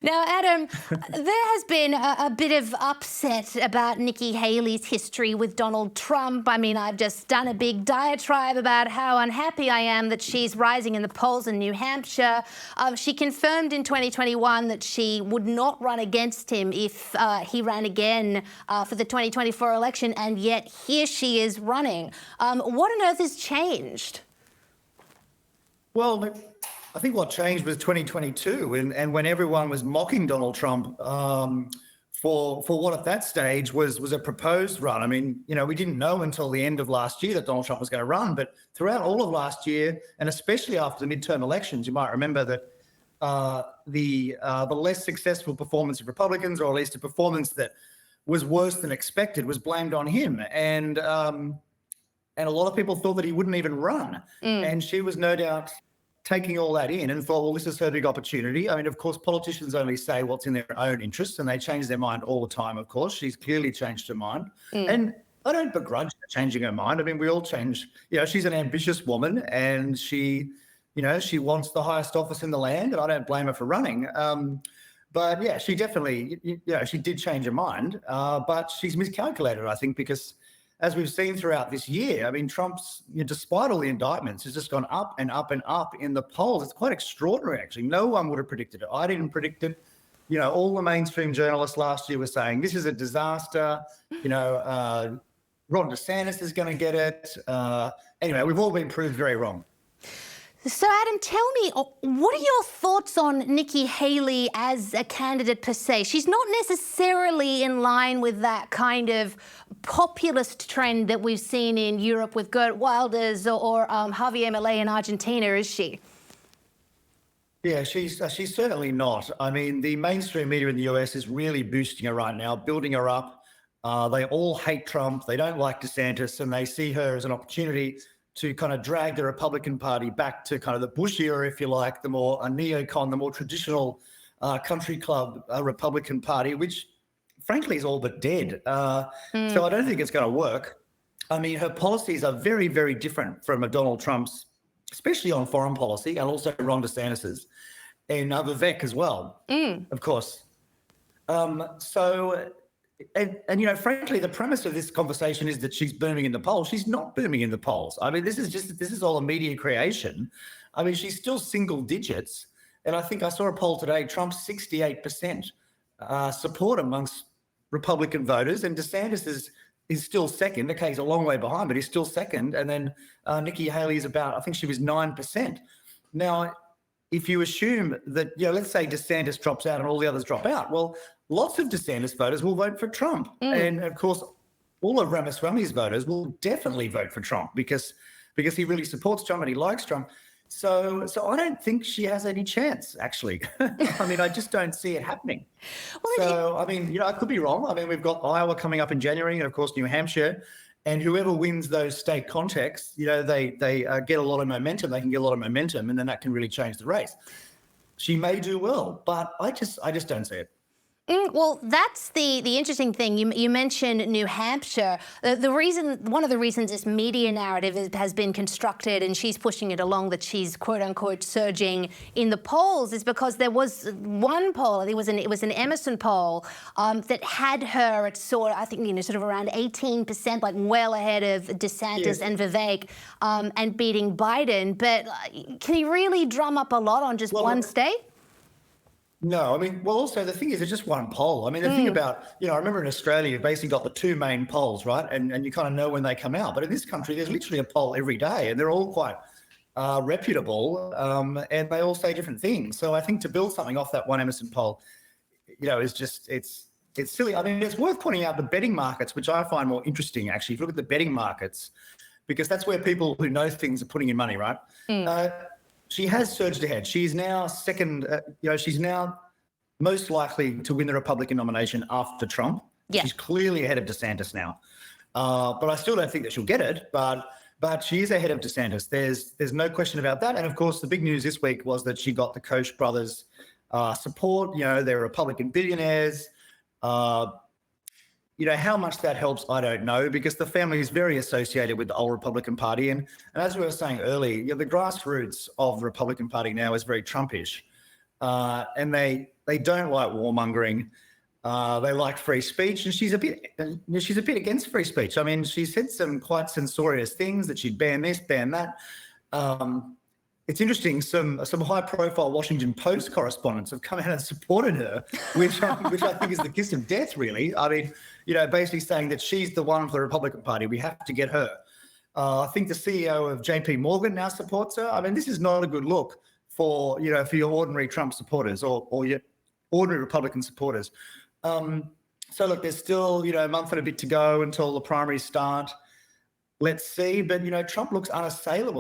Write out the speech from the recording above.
Now, Adam, there has been a bit of upset about Nikki Haley's history with Donald Trump. I mean, I've just done a big diatribe about how unhappy I am that she's rising in the polls in New Hampshire. She confirmed in 2021 that she would not run against him if he ran again for the 2024 election, and yet here she is running. What on earth has changed? Well, I think what changed was 2022, and when everyone was mocking Donald Trump for what at that stage was a proposed run. I mean, we didn't know until the end of last year that Donald Trump was going to run, but throughout all of last year, and especially after the midterm elections, you might remember that the less successful performance of Republicans, or at least a performance that was worse than expected, was blamed on him, and a lot of people thought that he wouldn't even run, and she was no doubt taking all that in and thought, well, this is her big opportunity. I mean, of course, politicians only say what's in their own interests, and they change their mind all the time, of course. She's clearly changed her mind. And I don't begrudge her changing her mind. I mean, we all change. She's an ambitious woman, and she wants the highest office in the land, and I don't blame her for running. But yeah, she definitely, she did change her mind, but she's miscalculated, I think, because as we've seen throughout this year, I mean, Trump's, despite all the indictments, has just gone up and up and up in the polls. It's quite extraordinary, actually. No one would have predicted it. I didn't predict it. All the mainstream journalists last year were saying this is a disaster. Ron DeSantis is going to get it. Anyway, we've all been proved very wrong. So, Adam, tell me, what are your thoughts on Nikki Haley as a candidate per se? She's not necessarily in line with that kind of populist trend that we've seen in Europe with Geert Wilders or Javier Milei in Argentina, is she? Yeah, she's certainly not. I mean, the mainstream media in the US is really boosting her right now, building her up. They all hate Trump. They don't like DeSantis, and they see her as an opportunity to kind of drag the Republican Party back to kind of the Bush era, if you like, the more neocon, the more traditional country club Republican Party, which frankly is all but dead. So I don't think it's going to work. I mean, her policies are very, very different from a Donald Trump's, especially on foreign policy, and also Ron DeSantis's, and Vivek as well, of course. And frankly, the premise of this conversation is that she's booming in the polls. She's not booming in the polls. I mean, this is all a media creation. I mean, she's still single digits. And I think I saw a poll today, Trump's 68% support amongst Republican voters, and DeSantis is still second. Okay, he's a long way behind, but he's still second. And then Nikki Haley is about, I think she was 9%. Now, if you assume that, let's say DeSantis drops out and all the others drop out, well, lots of DeSantis voters will vote for Trump. And of course, all of Ramaswamy's voters will definitely vote for Trump because he really supports Trump and he likes Trump. So I don't think she has any chance, actually. I mean, I just don't see it happening. I mean, I could be wrong. I mean, we've got Iowa coming up in January, and of course, New Hampshire. And whoever wins those state contests, they get a lot of momentum. They can get a lot of momentum, and then that can really change the race. She may do well, but I just don't see it. Well, that's the interesting thing. You mentioned New Hampshire. One of the reasons this media narrative has been constructed, and she's pushing it along, that she's quote unquote surging in the polls, is because there was one poll. It was an Emerson poll that had her at sort of around 18%, like well ahead of DeSantis and Vivek, and beating Biden. But can he really drum up a lot on just one state? No, I mean, well, also the thing is, it's just one poll. I mean, the thing about, I remember in Australia, you've basically got the two main polls, right? And you kind of know when they come out. But in this country, there's literally a poll every day, and they're all quite reputable, and they all say different things. So I think to build something off that one Emerson poll, is just, it's silly. I mean, it's worth pointing out the betting markets, which I find more interesting, actually. If you look at the betting markets, because that's where people who know things are putting in money, right? She has surged ahead. She's now second, she's now most likely to win the Republican nomination after Trump. Yeah. She's clearly ahead of DeSantis now. But I still don't think that she'll get it, but she is ahead of DeSantis. There's no question about that. And of course, the big news this week was that she got the Koch brothers support. They're Republican billionaires. How much that helps, I don't know, because the family is very associated with the old Republican Party. And as we were saying earlier, the grassroots of the Republican Party now is very Trumpish. And they They don't like warmongering. They like free speech, and she's a bit against free speech. I mean, she said some quite censorious things, that she'd ban this, ban that. It's interesting. Some high-profile Washington Post correspondents have come out and supported her, which I think is the kiss of death, really. I mean, basically saying that she's the one for the Republican Party. We have to get her. I think the CEO of JP Morgan now supports her. I mean, this is not a good look for your ordinary Trump supporters or your ordinary Republican supporters. So look, there's still a month and a bit to go until the primaries start. Let's see, but Trump looks unassailable.